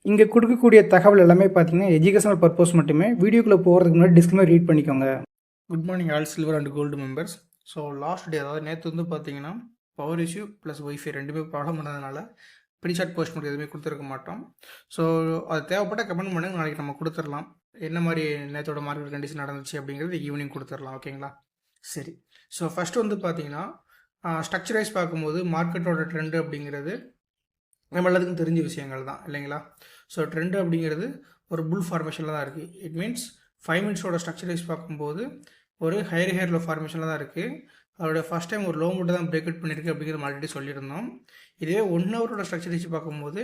இங்கே கொடுக்கக்கூடிய தகவல் எல்லாமே பார்த்தீங்கன்னா எஜுகேஷனல் பர்பஸ் மட்டுமே. வீடியோக்குள்ளே போகிறதுக்கு முன்னாடி டிஸ்க்ளைமர் ரீட் பண்ணிக்கோங்க. Good morning all silver and gold members. So last day அதாவது நேற்று வந்து பார்த்தீங்கன்னா பவர் இஷ்யூ ப்ளஸ் ஒய்ஃபை ரெண்டுமே ப்ராப்ளம் பண்ணதுனால ப்ரீசார்ட் போஸ்ட் மட்டும் எதுவுமே கொடுத்துருக்க மாட்டோம். ஸோ அது தேவைப்பட்ட கமெண்ட் பண்ணுங்க, நாளைக்கு நம்ம கொடுத்துடலாம். என்ன மாதிரி நேற்றோட மார்க்கெட் கண்டிஷன் நடந்துச்சு அப்படிங்கிறது ஈவினிங் கொடுத்துடலாம். ஓகேங்களா? சரி. ஸோ ஃபஸ்ட்டு வந்து பார்த்தீங்கன்னா ஸ்ட்ரக்சரைஸ் பார்க்கும்போது மார்க்கெட்டோட ட்ரெண்டு அப்படிங்கிறது நம்ம எல்லாத்துக்கும் தெரிஞ்ச விஷயங்கள் தான் இல்லைங்களா? ஸோ ட்ரெண்டு அப்படிங்கிறது ஒரு புல் ஃபார்மேஷனில் தான் இருக்குது. இட் மீன்ஸ் 5 மினிட்ஸோட ஸ்ட்ரக்சரைஸ் பார்க்கும்போது ஒரு ஹையர் லோ ஃபார்மேஷனில் தான் இருக்குது. அதோட ஃபஸ்ட் டைம் ஒரு லோ மட்டும் தான் பிரேக் அவுட் பண்ணியிருக்கு அப்படிங்கிறது ஆல்ரெடி சொல்லியிருந்தோம். இதுவே 1 ஹவரோட ஸ்ட்ரக்சரைஸ் பார்க்கும்போது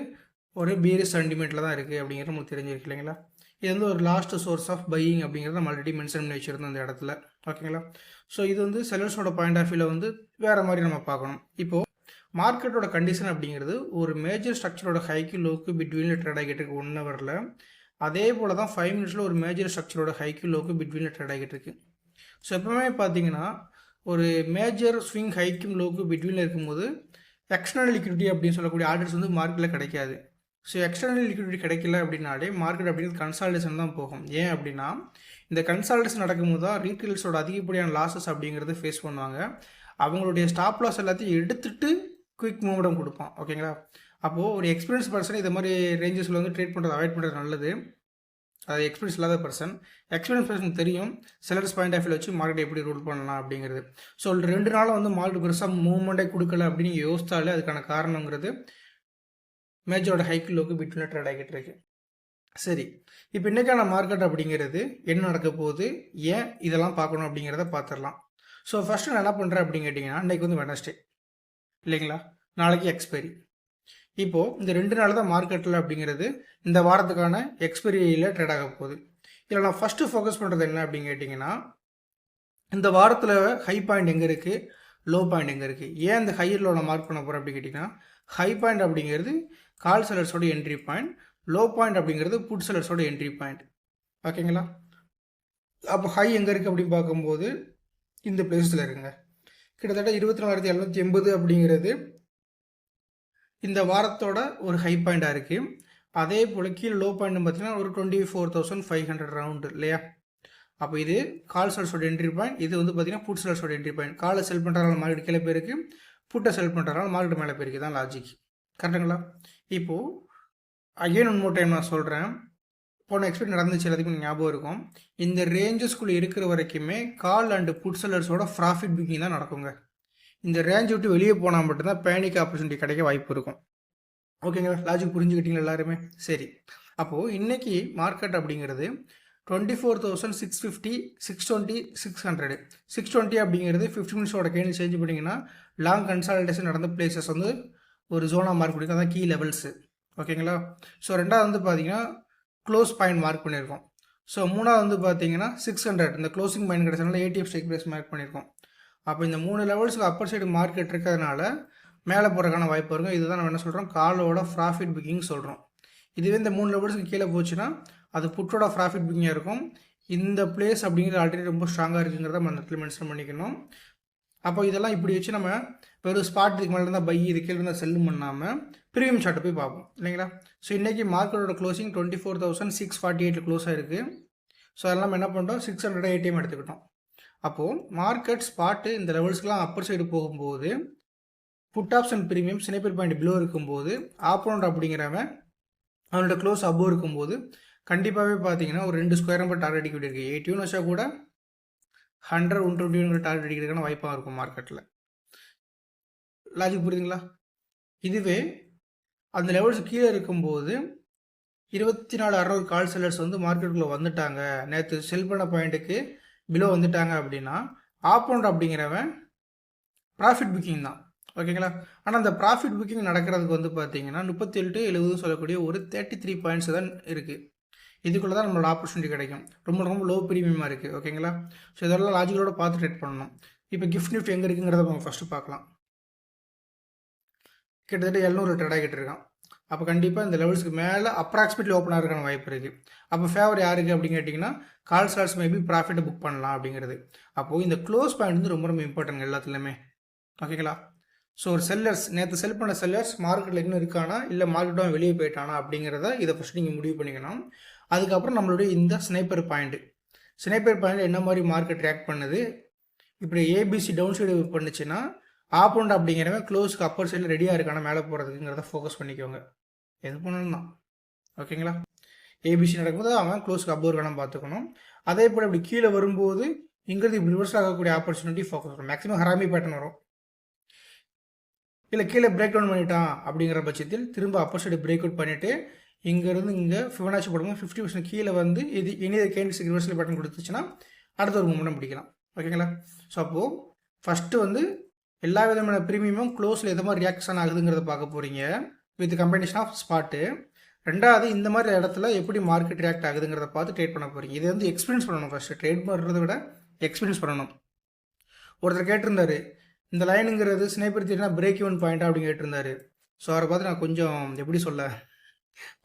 ஒரு பியரிஷ் சென்டிமெண்ட்டில் தான் இருக்குது அப்படிங்கிறது நமக்கு தெரிஞ்சிருக்கு இல்லைங்களா? இது வந்து ஒரு லாஸ்ட் சோர்ஸ் ஆஃப் பையிங் அப்படிங்கிறத நம்ம ஆல்ரெடி மென்ஷன் பண்ணி வச்சுருந்தோம் அந்த இடத்துல. ஓகேங்களா? ஸோ இது வந்து செல்லர்ஸோட பாயிண்ட் ஆஃப் வியூவில் வந்து வேறு மாதிரி நம்ம பார்க்கணும். இப்போது மார்க்கெட்டோட கண்டிஷன் அப்படிங்கிறது ஒரு மேஜர் ஸ்ட்ரக்சரோட ஹைக்கு லோக்கு பிட்வீனில் ட்ரேட் ஆகிட்டு இருக்கு 1 ஹவரில். அதே போல் தான் 5 மினிட்ஸில் ஒரு மேஜர் ஸ்ட்ரக்சரோட ஹைக்கு லோக்கு பிட்வீனில் ட்ரேட் ஆகிட்டு இருக்கு. ஸோ எப்பவுமே பார்த்தீங்கன்னா ஒரு மேஜர் ஸ்விங் ஹைக்கும் லோக்கு பிட்வீனில் இருக்கும்போது எக்ஸ்டர்னல் லிக்விடிட்டி அப்படின்னு சொல்லக்கூடிய ஆர்டர்ஸ் வந்து மார்க்கெட்டில் கிடைக்காது. ஸோ எக்ஸ்டர்னல் லிக்விடிட்டி கிடைக்கல அப்படின்னாலே மார்க்கெட் அப்படிங்கிறது கன்சால்டேஷன் தான் போகும். ஏன் அப்படின்னா இந்த கன்சால்டேஷன் நடக்கும்போது தான் ரீட்டெயில்ஸோட அதிகப்படியான லாஸஸ் அப்படிங்கிறது ஃபேஸ் பண்ணுவாங்க. அவங்களுடைய ஸ்டாப் லாஸ் எல்லாத்தையும் எடுத்துகிட்டு குயிக் மூவ்மெண்டம் கொடுப்பான். ஓகேங்களா? அப்போது ஒரு எக்ஸ்பீரியன்ஸ் பர்சன் இதை மாதிரி ரேஞ்சஸில் வந்து ட்ரேட் பண்ணுறது அவாய்ட் பண்ணுறது நல்லது. அது எக்ஸ்பீரியன்ஸ் இல்லாத எக்ஸ்பீரியன்ஸ் பர்சன் தெரியும் செல்லர்ஸ் பாயிண்ட் ஆஃப் வியூ வச்சு மார்க்கெட் எப்படி ரூல் பண்ணலாம் அப்படிங்கிறது. ஸோ 2 நாளும் வந்து மார்க்கெட் பெருசாக மூவ்மெண்ட்டே கொடுக்கல அப்படின்னு யோசித்தாலே அதுக்கான காரணங்கிறது மேஜரோட ஹைக்கு லோக்கு பிட்வீனில் ட்ரேட் ஆகிட்டு இருக்கு. சரி, இப்போ இன்றைக்கான மார்க்கெட் அப்படிங்கிறது என்ன நடக்க போகுது, ஏன் இதெல்லாம் பார்க்கணும் அப்படிங்கிறத பார்த்துடலாம். ஸோ ஃபஸ்ட்டு நான் என்ன பண்ணுறேன் அப்படின்னு கேட்டிங்கன்னா, இன்றைக்கி வந்து வெட்னஸ்டே இல்லைங்களா, நாளைக்கு எக்ஸ்பைரி. இப்போது இந்த 2 நாள் தான் மார்க்கெட்டில் அப்படிங்கிறது இந்த வாரத்துக்கான எக்ஸ்பைரியில் ட்ரேட் ஆக போகுது. இதில் நான் ஃபஸ்ட்டு ஃபோக்கஸ் பண்ணுறது என்ன அப்படின்னு கேட்டிங்கன்னா, இந்த வாரத்தில் ஹை பாயிண்ட் எங்கே இருக்குது, லோ பாயிண்ட் எங்கே இருக்குது, ஏன் இந்த ஹையர் லோவில் மார்க் பண்ண போகிறேன் அப்படின்னு கேட்டிங்கன்னா, ஹை பாயிண்ட் அப்படிங்கிறது கால் செல்லர்ஸோட என்ட்ரி பாயிண்ட், லோ பாயிண்ட் அப்படிங்கிறது புட் செல்லர்ஸோட என்ட்ரி பாயிண்ட். ஓகேங்களா? அப்போ ஹை எங்கே இருக்குது அப்படின்னு பார்க்கும்போது இந்த பிளேஸில் இருக்குங்க. கிட்டத்தட்ட 24,780 அப்படிங்கிறது இந்த வாரத்தோட ஒரு ஹை பாயிண்டாக இருக்குது. அதே போல் கீழே லோ பாயிண்ட் பார்த்தீங்கன்னா ஒரு 24,500 ரவுண்டு இல்லையா? அப்போ இது கால் செல்ஸோட என்ட்ரி பாயிண்ட், இது வந்து பார்த்தீங்கன்னா புட் செல்ஸோட என்ட்ரி பாயிண்ட். காலை செல் பண்ணுறதுனால மார்க்கெட் கீழே போயிருக்கு, புட்டை செல் பண்ணுறதுனால மார்க்கெட் மேலே போயிருக்கு. தான் லாஜிக். கரெக்டுங்களா? இப்போது அகைன் ஒன் மோர் டைம் நான் சொல்கிறேன், போன எக்ஸ்பெக்ட் நடந்துச்சு எல்லாத்துக்கும் ஞாபகம் இருக்கும். இந்த ரேஞ்சஸ்குள்ளே இருக்கிற வரைக்குமே கால் அண்டு புட் செல்லர்ஸோட ப்ராஃபிட் புக்கிங் தான் நடக்குங்க. இந்த ரேஞ்ச் விட்டு வெளியே போனால் மட்டும்தான் பேனிக் ஆப்பர்ச்சுனிட்டி கிடைக்க வாய்ப்பு இருக்கும். ஓகேங்களா? லாஜிக் புரிஞ்சுக்கிட்டீங்களா எல்லாருமே? சரி, அப்போது இன்றைக்கி மார்க்கெட் அப்படிங்கிறது 24,650, 620, 600. 620 அப்படிங்கிறது 50 மினிட்ஸோட கேண்டில் சேஞ்ச் பண்ணிங்கன்னா லாங் கன்சால்டேஷன் நடந்த பிளேசஸ் வந்து ஒரு ஜோனாக மார்க் பண்ணியிருக்கோம். அதான் கீ லெவல்ஸு. ஓகேங்களா? ஸோ ரெண்டாவது வந்து பார்த்தீங்கன்னா க்ளோஸ் பாயிண்ட் மார்க் பண்ணியிருக்கோம். ஸோ மூணாவது வந்து பார்த்தீங்கன்னா 600 இந்த க்ளோசிங் பாயிண்ட் கிடைச்சதுனால ஏடிஎஃப் ஸ்ட்ரைக் ப்ரைஸ் மார்க் பண்ணியிருக்கோம். அப்போ இந்த 3 லெவல்ஸில் அப்பர் சைடு மார்க்கெட் இருக்கிறதுனால மேலே போகிறதுக்கான வாய்ப்பு இருக்கும். இதுதான் நம்ம என்ன சொல்கிறோம், காலோட ப்ராஃபிட் புக்கிங் சொல்கிறோம். இதுவே இந்த 3 லெவல்ஸுக்கு கீழே போச்சுன்னா அது புட்டோட ப்ராஃபிட் புக்கிங்காக இருக்கும். இந்த பிளேஸ் அப்படிங்கிறது ஆல்ரெடி ரொம்ப ஸ்ட்ராங்காக இருக்குங்கிறத நம்ம இடத்துல மென்ஷன் பண்ணிக்கணும். அப்போ இதெல்லாம் இப்படி வச்சு நம்ம வெறும் ஸ்பாட் இதுக்கு மேலே இருந்தால் பை, இது கீழே இருந்தால் செல்லும் பண்ணாமல் ப்ரீமியம் சார்ட்டை போய் பார்ப்போம் இல்லைங்களா? ஸோ இன்றைக்கி மார்க்கெட்டோட க்ளோசிங் 24,648 க்ளோஸ் ஆகிருக்கு. ஸோ அதெல்லாம் நம்ம என்ன பண்ணுறோம், 600 ஏடிஎம் எடுத்துக்கிட்டோம். அப்போது மார்க்கெட் ஸ்பாட்டு இந்த லெவல்ஸ்க்கெலாம் அப்பர் சைடு போகும்போது put option premium sniper point below இருக்கும்போது ஆப்போனண்ட் அப்படிங்கிறவன் அவனோட க்ளோஸ் அபோவ் இருக்கும்போது கண்டிப்பாகவே பார்த்தீங்கன்னா ஒரு 2 ஸ்கொயர் நம்பர் டார்கெட் அடிக்க வேண்டியிருக்கு. 81 வச்சா கூட 100, 120 டார்கெட் அடிக்கிறதுக்கான வாய்ப்பாக இருக்கும் மார்க்கெட்டில். லாஜிக் புரியுதுங்களா? இதுவே அந்த லெவல்ஸ் கீழே இருக்கும்போது 24,600 கால் செல்லர்ஸ் வந்து மார்க்கெட்டுக்குள்ளே வந்துட்டாங்க, நேற்று செல் பண்ண பாயிண்ட்டுக்கு பிலோ வந்துட்டாங்க அப்படின்னா ஆப்போனண்ட் அப்படிங்கிறவன் ப்ராஃபிட் புக்கிங் தான். ஓகேங்களா? ஆனால் அந்த ப்ராஃபிட் புக்கிங் நடக்கிறதுக்கு வந்து பார்த்தீங்கன்னா 37 to 70 சொல்லக்கூடிய ஒரு 33 பாயிண்ட்ஸ் தான் இருக்குது. இதுக்குள்ளே தான் நம்மளோட ஆப்பர்ச்சுனிட்டி கிடைக்கும். ரொம்ப ரொம்ப லோ ப்ரீமியமாக இருக்குது. ஓகேங்களா? ஸோ இதெல்லாம் லாஜிக்கலோட பார்த்து ட்ரேட் பண்ணணும். இப்போ கிஃப்ட் நிஃப்ட் எங்கே இருக்குங்கிறத நம்ம ஃபஸ்ட்டு பார்க்கலாம். கிட்டத்தட்ட 700 ட்ரேட் ஆகிட்டு இருக்கான். அப்போ கண்டிப்பாக இந்த லெவல்ஸ்க்கு மேலே அப்ராக்சிமேட்லி ஓப்பன் ஆகிறதுக்கான வாய்ப்பு இருக்குது. அப்போ ஃபேவர் யாருக்கு அப்படின்னு கேட்டிங்கன்னா கால் ஸ்டார்ஸ் மேபி ப்ராஃபிட்டை புக் பண்ணலாம் அப்படிங்கிறது. அப்போது இந்த க்ளோஸ் பாயிண்ட் வந்து ரொம்ப ரொம்ப இம்பார்ட்டன்ட் எல்லாத்துலேயுமே. ஓகேங்களா? ஸோ ஒரு செல்லர்ஸ் நேற்று செல் பண்ண செல்லர்ஸ் மார்க்கெட்டில் இன்னும் இருக்கானா இல்லை மார்க்கெட்டும் வெளியே போயிட்டானா அப்படிங்கிறத இதை ஃபஸ்ட் நீங்கள் முடிவு பண்ணிக்கணும். அதுக்கப்புறம் நம்மளுடைய இந்த ஸ்னைப்பர் பாயிண்ட் என்ன மாதிரி மார்க்கெட் ரியாக்ட் பண்ணுது, இப்படி ஏபிசி டவுன் சைடு பண்ணுச்சுன்னா ஆப்போண்ட் அப்படிங்கிறவன் க்ளோஸ்க்கு அப்பர் சைடில் ரெடியாக இருக்கானா மேலே போகிறதுக்குங்கிறத ஃபோக்கஸ் பண்ணிக்கோங்க. எது பண்ணணும் தான் ஓகேங்களா. ஏபிசி நடக்கும்போது அவன் க்ளோஸ்க்கு அப்பர் இருக்கான பார்த்துக்கணும். அதே போல் இப்படி கீழே வரும்போது இங்கிறது இப்படி ரிவர்ஸ் ஆகக்கூடிய ஆப்பர்ச்சுனிட்டி ஃபோக்கஸ் பண்ணணும். மேக்ஸிமம் ஹராமி பேட்டர்ன் வரும். இல்லை கீழே பிரேக் டவுன் பண்ணிட்டான் அப்படிங்கிற பட்சத்தில் திரும்ப அப்பர் சைடு பிரேக் அவுட் பண்ணிவிட்டு இங்கேருந்து இங்கே ஃபிபனாச்சி போடும்போது 50% கீழே வந்து இது இனி கேண்டில்ஸ்டிக் ரிவர்சல் பேட்டர்ன் கொடுத்துச்சுன்னா அடுத்த ஒரு மூமெண்டம் பிடிக்கலாம். ஓகேங்களா. ஸோ அப்போது ஃபஸ்ட்டு வந்து எல்லா விதமான ப்ரீமியமும் க்ளோஸில் எது மாதிரி ரியாக்ஷன் ஆகுதுங்கிறத பார்க்க போகிறீங்க வித் கம்பைனேஷன் ஆஃப் ஸ்பாட்டு. ரெண்டாவது இந்த மாதிரி இடத்துல எப்படி மார்க்கெட் ரியாக்ட் ஆகுதுங்கிறத பார்த்து ட்ரேட் பண்ண போகிறீங்க. இதை வந்து எக்ஸ்பீரியன்ஸ் பண்ணணும். ஃபஸ்ட்டு ட்ரேட் பண்ணுறதை விட எக்ஸ்பீரியன்ஸ் பண்ணணும். ஒருத்தர் கேட்டிருந்தாரு இந்த லைனுங்கிறது ஸ்னைப்பர் தீர்னா பிரேக் ஈவன் பாயிண்ட் அப்படின்னு கேட்டிருந்தாரு. ஸோ அவரை பார்த்து நான் கொஞ்சம் எப்படி சொல்ல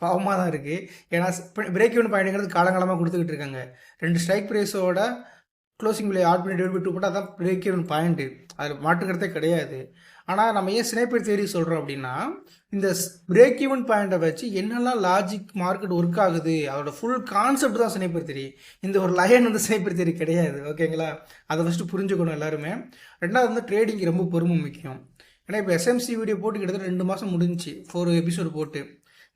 பாவமாக தான் இருக்குது. ஏன்னா பிரேக் ஈவன் பாயிண்ட்டுங்கிறது காலங்காலமாக கொடுத்துக்கிட்டு இருக்காங்க. 2 ஸ்ட்ரைக் ப்ரைஸோட க்ளோசிங் விலை ஆட் பண்ணி டிவைட் பை 2 போட்டால் அதான் பிரேக் ஈவன் பாயிண்ட்டு. அதில் மாற்றுக்கிறதே கிடையாது. ஆனால் நம்ம ஏன் ஸ்னைப்பர் தியரி சொல்கிறோம் அப்படின்னா இந்த பிரேக் ஈவன் பாயிண்ட்டை வச்சு என்னெல்லாம் லாஜிக் மார்க்கெட் ஒர்க் ஆகுது அதோட ஃபுல் கான்செப்ட் தான் ஸ்னைப்பர் தியரி. இந்த ஒரு லைன் வந்து ஸ்னைப்பர் தியரி கிடையாது. ஓகேங்களா. அதை ஃபஸ்ட்டு புரிஞ்சுக்கணும் எல்லாருமே. ரெண்டாவது வந்து ட்ரேடிங் ரொம்ப பொறுமை முக்கியம். ஏன்னா இப்போ எஸ்எம்சி வீடியோ போட்டு கிட்டத்தட்ட 2 மாதம் முடிஞ்சு 4 எபிசோடு போட்டு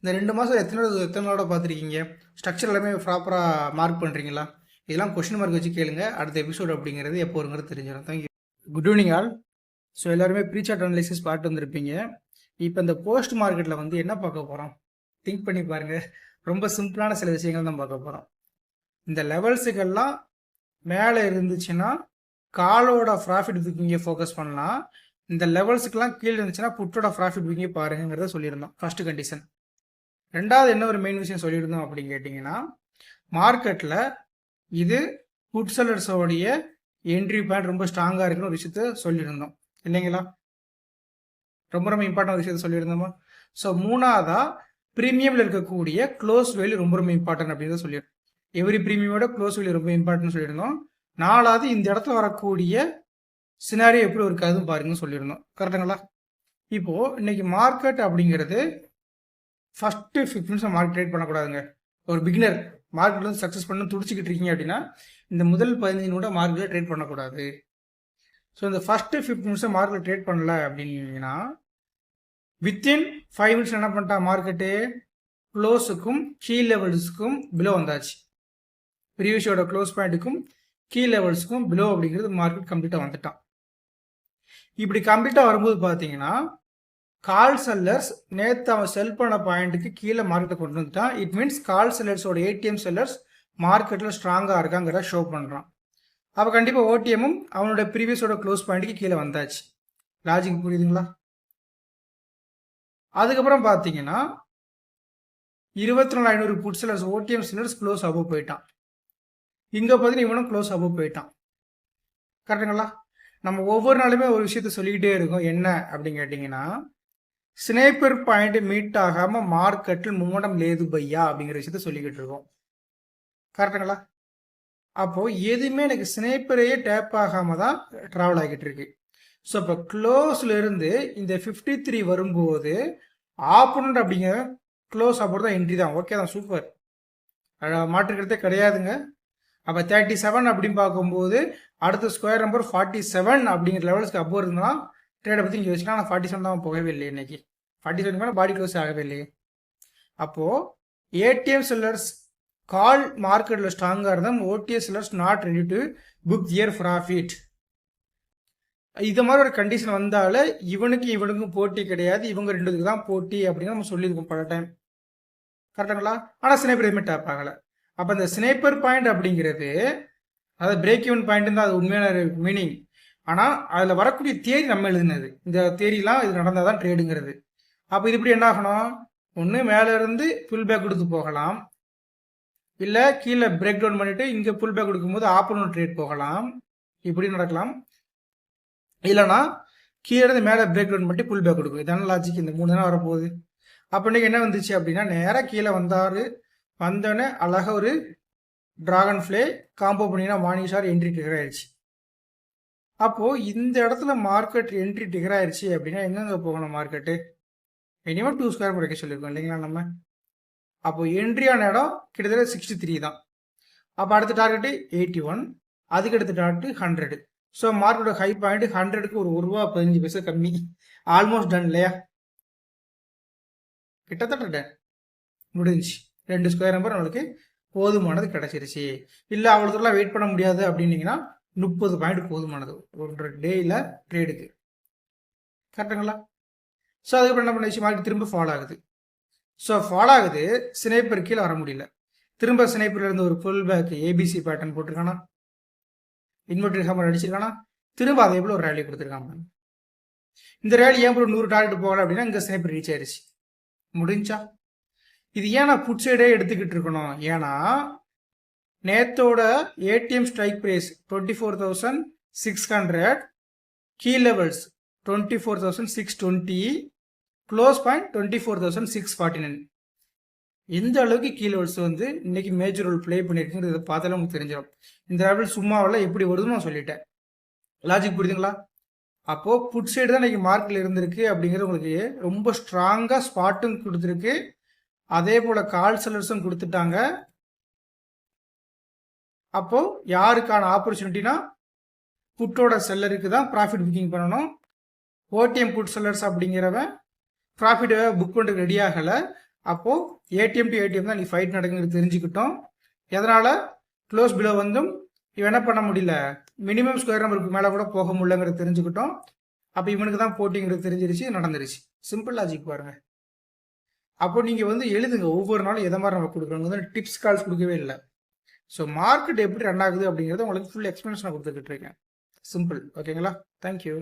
இந்த 2 மாதம் எத்தனை நாளோட பார்த்துருக்கீங்க? ஸ்ட்ரக்சர் எல்லாமே ப்ராப்பராக மார்க் பண்ணுறீங்களா? இதெல்லாம் கொஸ்டின் மார்க் வச்சு கேளுங்க. அடுத்த எபிசோடு அப்படிங்கிறது எப்போ வருங்கிறது தெரிஞ்சிடும். Thank you. Good evening all. So எல்லாருமே ப்ரீ சார்ட் அனலைசிஸ் பார்த்து வந்திருப்பீங்க. இப்போ இந்த போஸ்ட் மார்க்கெட்டில் வந்து என்ன பார்க்க போகிறோம் திங்க் பண்ணி பாருங்கள். ரொம்ப சிம்பிளான சில விஷயங்கள் தான் பார்க்க போகிறோம். இந்த லெவல்ஸுக்கெல்லாம் மேலே இருந்துச்சுன்னா காலோட ப்ராஃபிட் புக்கிங்கை ஃபோக்கஸ் பண்ணலாம். இந்த லெவல்ஸுக்கெல்லாம் கீழே இருந்துச்சுன்னா புட்டோட ப்ராஃபிட் புக்கிங்கை பாருங்கிறத சொல்லியிருந்தோம் ஃபஸ்ட்டு கண்டிஷன். ரெண்டாவது என்ன ஒரு மெயின் விஷயம் சொல்லியிருந்தோம் அப்படின்னு கேட்டிங்கன்னா மார்க்கெட்டில் இது புட் செல்லர்ஸோடைய என்ட்ரி பாயிண்ட் ரொம்ப ஸ்ட்ராங்காக இருக்குன்னு ஒரு விஷயத்த சொல்லியிருந்தோம் இல்லைங்களா. ரொம்ப ரொம்ப இம்பார்ட்டன்ட் விஷயத்த சொல்லியிருந்தோமா. ஸோ மூணாவதா ப்ரீமியமில் இருக்கக்கூடிய க்ளோஸ் வேல்யூ ரொம்ப ரொம்ப இம்பார்ட்டன்ட் அப்படின்னு சொல்லியிருந்தோம். எவ்ரி ப்ரீமியமோட க்ளோஸ் வேல்யூ ரொம்ப இம்பார்ட்டன் சொல்லியிருந்தோம். நாலாவது இந்த இடத்துல வரக்கூடிய சினாரியோ எப்படி இருக்காதுன்னு பாருங்கன்னு சொல்லியிருந்தோம். கரெக்டுங்களா. இப்போது இன்னைக்கு மார்க்கெட் அப்படிங்கிறது ஃபஸ்ட்டு 15 நிமிஷம் மார்க்கெட் ட்ரேட் பண்ணக்கூடாதுங்க. ஒரு பிகினர் மார்க்கெட் வந்து சக்ஸஸ் பண்ண துடிச்சிக்கிட்டு இருக்கீங்க அப்படின்னா இந்த முதல் 15 நிமிடம் மார்க்கெட்டில் ட்ரேட் பண்ணக்கூடாது. ஸோ இந்த ஃபஸ்ட்டு 15 நிமிஷம் மார்க்கெட் ட்ரேட் பண்ணல அப்படின்னா வித்தின் 5 மினிட்ஸ் என்ன பண்ணிட்டா மார்க்கெட்டு க்ளோஸுக்கும் கீ லெவல்ஸுக்கும் பிலோ வந்தாச்சு. ப்ரீவியஸோட க்ளோஸ் பாயிண்ட்டுக்கும் கீ லெவல்ஸுக்கும் பிலோ அப்படிங்கிறது மார்க்கெட் கம்ப்ளீட்டாக வந்துட்டான். இப்படி கம்ப்ளீட்டாக வரும்போது பார்த்தீங்கன்னா கால் செல்லர்ஸ் நேற்று அவன் செல் பண்ண பாயிண்ட்டுக்கு கீழே மார்க்கெட்டை கொண்டு வந்துட்டான். இட் மீன்ஸ் கால் செல்லர்ஸோட ஏடிஎம் செல்லர்ஸ் மார்க்கெட்டில் ஸ்ட்ராங்காக இருக்காங்கிறத ஷோ பண்ணுறான். அப்போ கண்டிப்பாக ஓடிஎம்மும் அவனோட ப்ரீவியஸோட க்ளோஸ் பாயிண்ட்டுக்கு கீழே வந்தாச்சு. லாஜிக் புரியுதுங்களா. அதுக்கப்புறம் பார்த்தீங்கன்னா 24,500 put sellers OTM sellers close above போயிட்டான். இங்கே பார்த்தீங்கன்னா இவனும் க்ளோஸ் அபோவ் போயிட்டான். கரெக்டுங்களா. நம்ம ஒவ்வொரு நாளுமே ஒரு விஷயத்த சொல்லிக்கிட்டே இருக்கோம். என்ன அப்படின்னு கேட்டிங்கன்னா ஸ்னைப்பர் பாயிண்ட் மீட் ஆகாமல் மார்க்கெட்டில் மூமெண்டம் லேது பையா அப்படிங்கிற விஷயத்த சொல்லிக்கிட்டு இருக்கோம். கரெக்டுங்களா. அப்போது எதுவுமே எனக்கு ஸ்னைப்பரையே டேப் ஆகாமல் தான் ட்ராவல் ஆகிட்டு இருக்கு. ஸோ இப்போ க்ளோஸில் இருந்து இந்த 53 வரும்போது ஆப்போனண்ட் அப்படிங்கிற க்ளோஸ் அப்போ தான் என்ட்ரி தான். ஓகே தான், சூப்பர், மாற்றுக்கிறதே கிடையாதுங்க. அப்போ 37 அப்படின்னு பார்க்கும்போது அடுத்த ஸ்கொயர் நம்பர் 47 அப்படிங்கிற லெவல்ஸ்க்கு அப்போ இருந்தால் ட்ரேடை பற்றி இங்கே வச்சுக்கலாம். ஆனால் 47 தான் போகவே இல்லை. இன்னைக்கு 47 மேலே பாடி க்ளோஸ் ஆகவே இல்லையே. அப்போது ஏடிஎம் செல்லர்ஸ் கால் மார்க்கெட்டில் ஸ்ட்ராங்காக இருந்தால் ODS sellers not ready to book their profit. இது மாதிரி ஒரு கண்டிஷன் வந்தால இவனுக்கும் போட்டி கிடையாது, இவங்க ரெண்டுக்கு தான் போட்டி அப்படின்னு நம்ம சொல்லியிருக்கோம் பல டைம். கரெக்டுங்களா. ஆனால் ஸ்னைப்பர் எதுவுமே டேப் ஆகலை. அப்போ இந்த ஸ்னைப்பர் பாயிண்ட் அப்படிங்கிறது அதாவது பிரேக் ஈவன் பாயிண்ட் தான் அது உண்மையான மீனிங். ஆனால் அதில் வரக்கூடிய தேரி நம்ம எழுதுனது. இந்த தேரிலாம் இது நடந்தால் தான் ட்ரேடுங்கிறது. அப்போ இது இப்படி என்ன ஆகணும், ஒன்று மேலே இருந்து புல் பேக் கொடுத்து போகலாம், இல்லை கீழே பிரேக் டவுன் பண்ணிவிட்டு இங்கே புல் பேக் கொடுக்கும்போது ஆப்போனன்ட் ட்ரேட் போகலாம், இப்படி நடக்கலாம். இல்லைனா கீழே இருந்து மேலே பிரேக் டவுன் பண்ணிட்டு புல் பேக் கொடுக்கும். இதான லாஜிக். இந்த 3 தானே வரப்போகுது. அப்போ இன்றைக்கி என்ன வந்துச்சு அப்படின்னா நேராக கீழே வந்தோடனே அழகாக ஒரு டிராகன் ஃப்ளே காம்போ பண்ணிங்கன்னா மார்னிங் ஷார் என்ட்ரி ட்ரிகர் ஆயிடுச்சு. அப்போது இந்த இடத்துல மார்க்கெட் என்ட்ரி டிகர் ஆயிடுச்சு அப்படின்னா எங்கெங்கே போகணும் மார்க்கெட்டு? மினிமம் 2 ஸ்கொயர் குறைக்க சொல்லியிருக்கோம் இல்லைங்களா நம்ம. அப்போது என்ட்ரியான இடம் கிட்டத்தட்ட 63 தான். அப்போ அடுத்த டார்கெட்டு 81, அதுக்கு அடுத்த டார்கெட்டு 100. ஸோ மார்க்கெட்டோட ஹை பாயிண்ட் 100க்கு ஒரு ₹1.15 கம்மி. ஆல்மோஸ்ட் டன் இல்லையா? கிட்டத்தட்ட டன் முடிஞ்சு. 2 ஸ்கொயர் நம்பர் நம்மளுக்கு போதுமானது கிடச்சிருச்சு. இல்லை அவ்வளோ தூரம் வெயிட் பண்ண முடியாது அப்படின்னீங்கன்னா 30 பாயிண்ட் போதுமானது 1 டேயில் ட்ரேடுக்கு. கரெக்டுங்களா? ஸோ அதுக்கப்புறம் என்ன பண்ணிச்சு, மார்க்கெட் திரும்ப ஃபால் ஆகுது. ஸோ ஃபால் ஆகுது, ஸ்னைப்பர் கீழே வர முடியல. திரும்ப ஸ்னைப்பர்ல இருந்து ஒரு ஃபுல் பேக் ஏபிசி பேட்டர்ன் போட்டிருக்கானா, இன்வெர்டர் ஹேமர் அடிச்சிருக்கானா, திரும்ப அதே போல ஒரு ரேலி கொடுத்துருக்காங்க. இந்த ரேலி ஏன் ஒரு 100 டார்கெட் போகல அப்படின்னா இங்கே ஸ்னைப்பர் ரீச் ஆயிடுச்சு. முடிஞ்சா இது ஏன் நான் புட் சைடே எடுத்துக்கிட்டு இருக்கணும்? ஏன்னா நேத்தோட ATM strike price 24,600, key levels 24,620, close point 24,649. எந்த அளவுக்கு கீ லெவல்ஸ் வந்து இன்னைக்கு மேஜர் ரோல் ப்ளே பண்ணியிருக்குங்கிறது பார்த்தாலே உங்களுக்கு தெரிஞ்சிடும். இந்த லெவல் சும்மாவில் எப்படி வருதுன்னு நான் சொல்லிட்டேன். லாஜிக் புரியுதுங்களா? அப்போது புட் சைடு தான் இன்னைக்கு மார்க்கில் இருந்திருக்கு அப்படிங்கிறது உங்களுக்கு ரொம்ப ஸ்ட்ராங்காக ஸ்பாட்டும் கொடுத்துருக்கு. அதே போல் கால் செல்லர்ஸும் கொடுத்துட்டாங்க. அப்போது யாருக்கான ஆப்பர்ச்சுனிட்டினா புட்டோட செல்லருக்கு தான் ப்ராஃபிட் புக்கிங் பண்ணணும். ஓடிஎம் புட் செல்லர்ஸ் அப்படிங்கிறவன் ப்ராஃபிட்டை புக் பண்ணுறதுக்கு ரெடி ஆகலை. அப்போது ஏடிஎம் டு ஏடிஎம் தான் நீ ஃபைட் நடக்குங்கிறது தெரிஞ்சுக்கிட்டோம். எதனால் க்ளோஸ் பிலோ வந்தும் இவன் என்ன பண்ண முடியல, மினிமம் ஸ்கொயர் நம்பருக்கு மேலே கூட போக முடியலங்கிறது தெரிஞ்சுக்கிட்டோம். அப்போ இவனுக்கு தான் போட்டிங்கிறது தெரிஞ்சிருச்சு, நடந்துருச்சு. சிம்பிள் லாஜிக் பாருங்க. அப்போ நீங்கள் வந்து எழுதுங்க ஒவ்வொரு நாளும் எதை மாதிரி நம்ம கொடுக்குறோங்க, வந்து டிப்ஸ் கால்ஸ் கொடுக்கவே இல்லை. ஸோ மார்க்கெட் எப்படி ரன் ஆகுது அப்படிங்கிறத உங்களுக்கு ஃபுல் எக்ஸ்பிளனேஷன் கொடுத்துக்கிட்டு இருக்கேன். சிம்பிள். ஓகேங்களா? தேங்க்யூ.